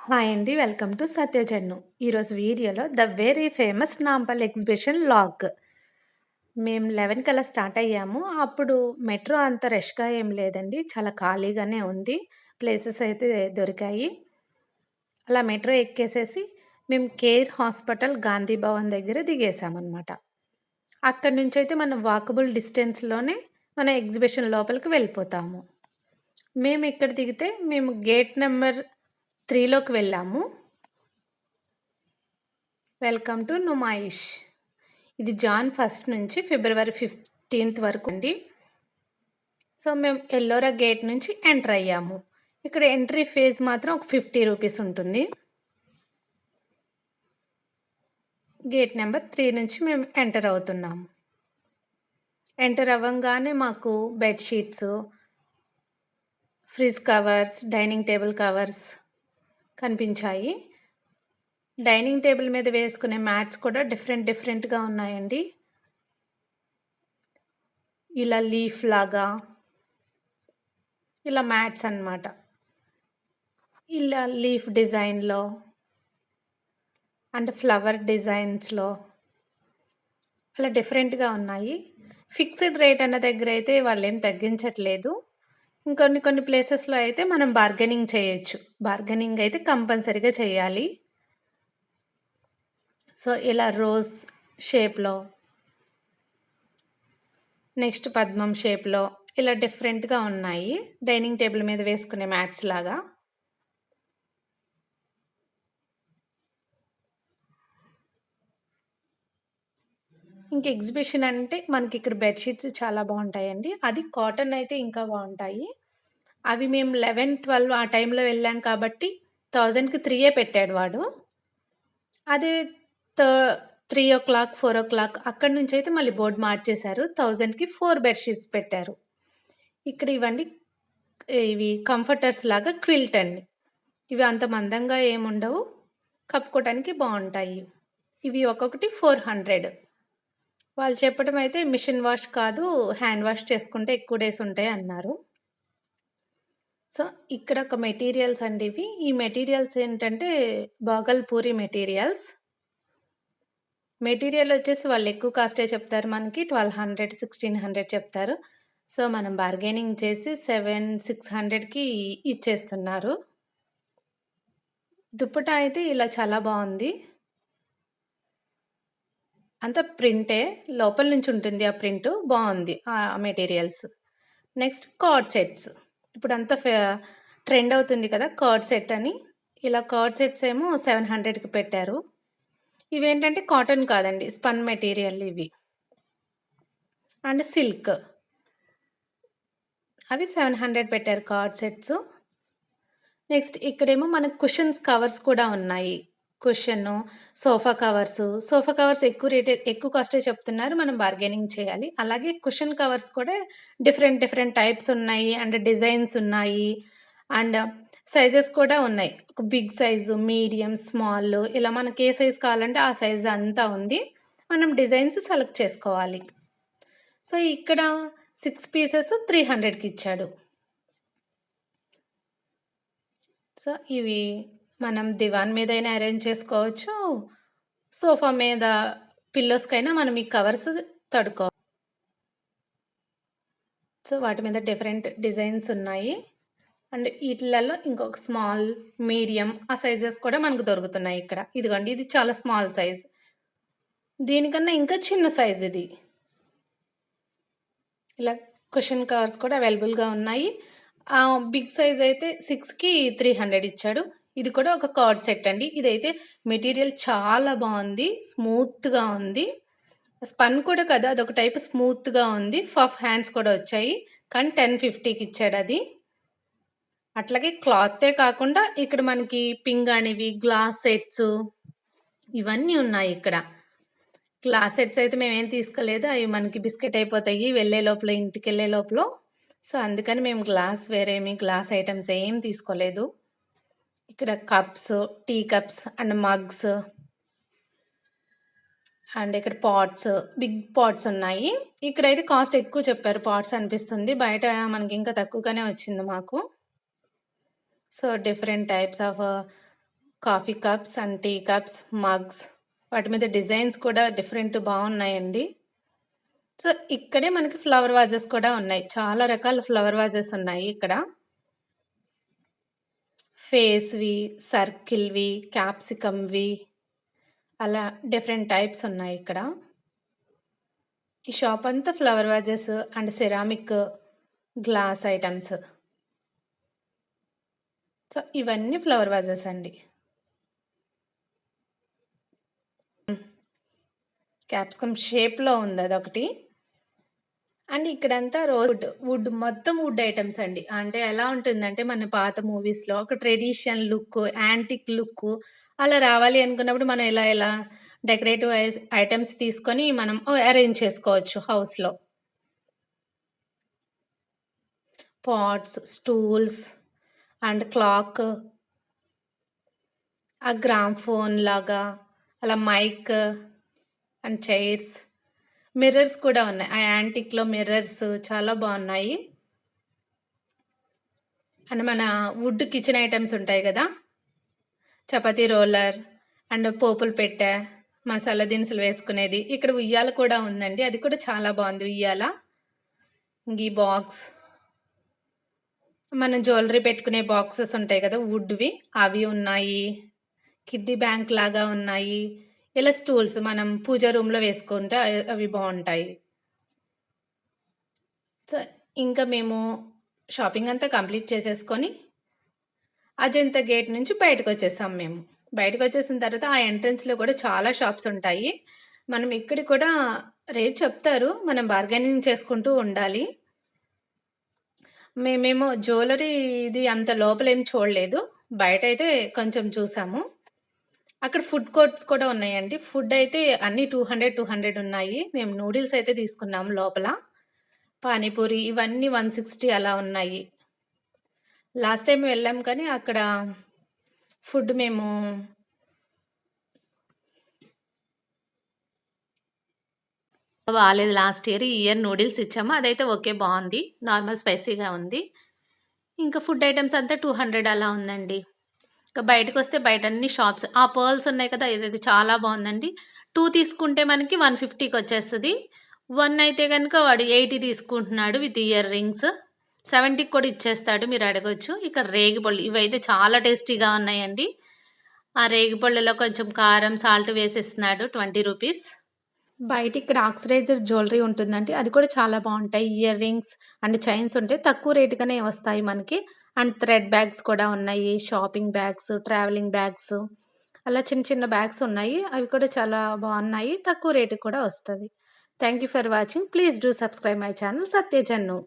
Hi అండి. Welcome to Satyajannu. ఈరోజు వీడియోలో the very famous Nampally exhibition vlog. మేము 11 కల్లా స్టార్ట్ అయ్యాము. అప్పుడు మెట్రో అంత రష్‌గా ఏం లేదండి. చాలా ఖాళీగానే ఉంది. ప్లేసెస్ అయితే దొరికాయి. అలా మెట్రో ఎక్కేసేసి మేము కేర్ హాస్పిటల్ గాంధీ భవన్ దగ్గర దిగేసామనమాట. అక్కడి నుంచయితే మనం వాకబుల్ డిస్టెన్స్‌లోనే మన ఎగ్జిబిషన్ లోపలికి వెళ్ళిపోతాము. మేము ఇక్కడ దిగితే మేము గేట్ నంబర్ 3లోకి వెళ్ళాము. Welcome to Numaish. ఇది జాన్ 1 నుంచి ఫిబ్రవరి 15 వరకు అండి. సో, మేము ఎల్లోరా గేట్ నుంచి ఎంటర్ అయ్యాము. ఇక్కడ ఎంట్రీ ఫీజ్ మాత్రం ఒక 50 రూపీస్ ఉంటుంది. గేట్ నెంబర్ 3 నుంచి మేము ఎంటర్ అవుతున్నాము. ఎంటర్ అవ్వంగానే మాకు bedsheets, fridge covers, dining table covers కనిపించాయి. డైనింగ్ టేబుల్ మీద వేసుకునే మ్యాట్స్ కూడా డిఫరెంట్‌గా ఉన్నాయండి. ఇలా లీఫ్ లాగా ఇలా మ్యాట్స్ అన్నమాట. ఇలా లీఫ్ డిజైన్‌లో అండ్ ఫ్లవర్ డిజైన్స్‌లో అలా డిఫరెంట్‌గా ఉన్నాయి. ఫిక్స్డ్ రేట్ అన్న దగ్గరైతే వాళ్ళేం తగ్గించట్లేదు. కొన్ని ప్లేసెస్‌లో అయితే మనం బార్గెనింగ్ చేయొచ్చు. బార్గెనింగ్ అయితే కంపల్సరీగా చేయాలి. సో, ఇలా రోజ్ షేప్‌లో, నెక్స్ట్ పద్మం షేప్‌లో ఇలా డిఫరెంట్‌గా ఉన్నాయి. డైనింగ్ టేబుల్ మీద వేసుకునే మ్యాట్స్ లాగా. ఇంక ఎగ్జిబిషన్ అంటే మనకిక్కడ బెడ్‌షీట్స్ చాలా బావుంటాయండి. అది కాటన్ అయితే ఇంకా బావుంటాయి. అవి మేము 11, 12 ఆ టైంలో వెళ్ళాం కాబట్టి 1000కి 3 పెట్టాడు వాడు. అదే థ 3:00, 4:00 అక్కడి నుంచయితే మళ్ళీ బోర్డ్ మార్చేశారు. 1000కి 4 బెడ్‌షీట్స్ పెట్టారు. ఇక్కడ ఇవి కంఫర్టర్స్ లాగా క్విల్ట్ అండి. ఇవి అంత మందంగా ఏముండవు. కప్పుకోవటానికి బావుంటాయి. ఇవి ఒక్కొక్కటి 400. వాళ్ళు చెప్పడం అయితే మిషన్ వాష్ కాదు, హ్యాండ్ వాష్ చేసుకుంటే ఎక్కువ డేస్ ఉంటాయి అన్నారు. సో, ఇక్కడ ఒక మెటీరియల్స్ అండి ఇవి. ఈ మెటీరియల్స్ ఏంటంటే బాగల్పూరి మెటీరియల్స్. మెటీరియల్ వచ్చేసి వాళ్ళు ఎక్కువ కాస్టే చెప్తారు మనకి. 1200, 1600 చెప్తారు. సో, మనం బార్గెనింగ్ చేసి 600కి ఇచ్చేస్తున్నారు. దుప్పటా అయితే ఇలా చాలా బావుంది. అంతా ప్రింటే. లోపల నుంచి ఉంటుంది ఆ ప్రింటు. బావుంది ఆ మెటీరియల్స్. Next card sets. ఇప్పుడంతా ట్రెండ్ అవుతుంది కదా! కార్డ్ సెట్ అని. ఇలా కార్డ్ సెట్స్ ఏమో 700కి పెట్టారు. ఇవేంటంటే కాటన్ కాదండి. స్పన్ మెటీరియల్ ఇవి. And silk. అవి 700 పెట్టారు కార్డ్ సెట్స్. నెక్స్ట్ ఇక్కడేమో మనకు కుషన్స్ కవర్స్ కూడా ఉన్నాయి. కుషను, సోఫా కవర్స్ ఎక్కువ కాస్టే చెప్తున్నారు. మనం బార్గెనింగ్ చేయాలి. అలాగే కుషన్ కవర్స్ కూడా డిఫరెంట్ టైప్స్ ఉన్నాయి. అండ్ డిజైన్స్ ఉన్నాయి. అండ్ సైజెస్ కూడా ఉన్నాయి. ఒక బిగ్ సైజు, మీడియం, స్మాల్ ఇలా మనకి ఏ సైజ్ కావాలంటే ఆ సైజ్ అంతా ఉంది. మనం డిజైన్స్ సెలెక్ట్ చేసుకోవాలి. సో, ఇక్కడ 6 పీసెస్ 300కి ఇచ్చాడు. సో, ఇవి మనం దివాన్ మీదైనా అరేంజ్ చేసుకోవచ్చు. సోఫా మీద పిల్లోస్‌కైనా మనం ఈ కవర్స్ తడుకోవాలి. సో, వాటి మీద డిఫరెంట్ డిజైన్స్ ఉన్నాయి. అండ్ ఈటిలలో ఇంకొక స్మాల్, మీడియం ఆ సైజెస్ కూడా మనకు దొరుకుతున్నాయి ఇక్కడ. ఇదిగోండి ఇది చాలా స్మాల్ సైజ్. దీనికన్నా ఇంకా చిన్న సైజ్ ఇది. ఇలా కుషన్ కవర్స్ కూడా అవైలబుల్‌గా ఉన్నాయి. బిగ్ సైజ్ అయితే 6కి 300 ఇచ్చాడు. ఇది కూడా ఒక కార్డ్ సెట్ అండి. ఇదైతే మెటీరియల్ చాలా బావుంది. స్మూత్‌గా ఉంది. స్పన్ కూడా కాదు. అదొక టైప్ స్మూత్‌గా ఉంది. పఫ్ హ్యాండ్స్ కూడా వచ్చాయి. కానీ 1050కి ఇచ్చాడది. అట్లాగే క్లాతే కాకుండా ఇక్కడ మనకి పింగాణివి, గ్లాస్ సెట్సు ఇవన్నీ ఉన్నాయిక్కడ. గ్లాస్ సెట్స్ అయితే మేమేం తీసుకోలేదు. అవి మనకి బిస్కెట్ అయిపోతాయి వెళ్ళే లోపల, ఇంటికెళ్ళే లోపల. సో, అందుకని మేము వేరేమి గ్లాస్ ఐటెమ్స్ ఏం తీసుకోలేదు. ఇక్కడ cups, tea cups and mugs and ఇక్కడ పాట్స్, బిగ్ పాట్స్ ఉన్నాయి. ఇక్కడైతే కాస్ట్ ఎక్కువ చెప్పారు పాట్స్ అనిపిస్తుంది. బయట మనకి ఇంకా తక్కువగానే వచ్చింది మాకు. So, different types of coffee cups and tea cups, mugs వాటి మీద డిజైన్స్ కూడా డిఫరెంట్ బావున్నాయండి. సో, ఇక్కడే మనకి ఫ్లవర్ వాజెస్ కూడా ఉన్నాయి. చాలా రకాల ఫ్లవర్ వాజెస్ ఉన్నాయి ఇక్కడ. ఫేస్‌వి, సర్కిల్‌వి, క్యాప్సికమ్‌వి అలా డిఫరెంట్ టైప్స్ ఉన్నాయిక్కడ. ఈ షాప్ అంతా flower vases and ceramic glass items. So, ఇవన్నీ ఫ్లవర్ వాజెస్ అండి. క్యాప్సికమ్ షేప్‌లో ఉందదొకటి. అండ్ ఇక్కడంతా వుడ్ మొత్తం వుడ్ ఐటెమ్స్ అండి. అంటే ఎలా ఉంటుందంటే మన పాత మూవీస్‌లో ఒక ట్రెడిషన్ లుక్, యాంటిక్ లుక్ అలా రావాలి అనుకున్నప్పుడు మనం ఇలా డెకరేటివ్ ఐటెమ్స్ తీసుకొని మనం అరేంజ్ చేసుకోవచ్చు హౌస్‌లో. పాట్స్, స్టూల్స్ అండ్ క్లాక్, ఆ గ్రామ్‌ఫోన్ లాగా, అలా మైక్ అండ్ చైర్స్, మిర్రర్స్ కూడా ఉన్నాయి. ఆ యాంటిక్‌లో మిర్రర్స్ చాలా బావున్నాయి. అండ్ మన వుడ్ కిచెన్ ఐటెమ్స్ ఉంటాయి గదా! చపాతీ రోలర్ అండ్ పోపుల పెట్టె, మసాలా దినుసులు వేసుకునేది. ఇక్కడ ఉయ్యాల కూడా ఉందండి. అది కూడా చాలా బావుంది ఉయ్యాల. ఈ బాక్స్, మనం జ్యువెలరీ పెట్టుకునే బాక్సెస్ ఉంటాయి గదా! వుడ్‌వి అవి ఉన్నాయి. కిడ్డీ బ్యాంక్ లాగా ఉన్నాయి. ఇలా స్టూల్స్ మనం పూజ రూమ్‌లో వేసుకుంటే అవి బావుంటాయి. సో, ఇంకా మేము షాపింగ్ అంతా కంప్లీట్ చేసేసుకొని అజంతా గేట్ నుంచి బయటకొచ్చేసాం మేము. బయటకొచ్చేసిన తర్వాత ఆ ఎంట్రన్స్‌లో కూడా చాలా షాప్స్ ఉంటాయి. మనం ఇక్కడ కూడా రేట్ చెప్తారు. మనం బార్గెనింగ్ చేసుకుంటూ ఉండాలి. మేమేమో జ్యువెలరీ ఇది అంత లోపలేం చూడలేదు. బయటైతే కొంచెం చూసాము. అక్కడ ఫుడ్ కోర్ట్స్ కూడా ఉన్నాయండి. ఫుడ్ అయితే అన్నీ 200, 200 ఉన్నాయి. మేము నూడిల్స్ అయితే తీసుకున్నాము లోపల. పానీపూరి ఇవన్నీ 160 అలా ఉన్నాయి. లాస్ట్ టైమ్ వెళ్ళాం కానీ అక్కడ ఫుడ్ మేము బాలేదు లాస్ట్ ఇయర్. ఈ ఇయర్ నూడిల్స్ ఇచ్చాము. అదైతే ఓకే బావుంది. నార్మల్ స్పైసీగా ఉంది. ఇంకా ఫుడ్ ఐటెమ్స్ అంతా 200 అలా ఉందండి. ఇక బయటకొస్తే బయటన్ని షాప్స్. ఆ పర్ల్స్ ఉన్నాయి కదా! ఇదైతే చాలా బావుందండి. 2 తీసుకుంటే మనకి 150కొచ్చేస్తది. 1 అయితే గనుక వాడు 80 తీసుకుంటున్నాడు విత్ ఇయర్ రింగ్స్. 70కి కూడా ఇచ్చేస్తాడు మీరడగొచ్చు. ఇక్కడ రేగిపళ్ళు ఇవైతే చాలా టేస్టీగా ఉన్నాయండి. ఆ రేగిపళ్ళలో కొంచెం కారం, సాల్ట్ వేసిస్తున్నాడు 20 రూపీస్. బయట ఇక్కడ ఆక్సిడైజ్డ్ జ్యువెలరీ ఉంటుందండి. అది కూడా చాలా బావుంటాయి. ఇయర్ రింగ్స్ అండ్ చైన్స్ ఉంటాయి. తక్కువ రేట్‌గానే వస్తాయి మనకి. అండ్ థ్రెడ్ బ్యాగ్స్ కూడా ఉన్నాయి. షాపింగ్ బ్యాగ్స్, ట్రావెలింగ్ బ్యాగ్స్ అలా చిన్న చిన్న బ్యాగ్స్ ఉన్నాయి. అవి కూడా చాలా బావున్నాయి. తక్కువ రేట్‌కి కూడా వస్తది. Thank you for watching. Please do subscribe my channel సత్యజన్ను.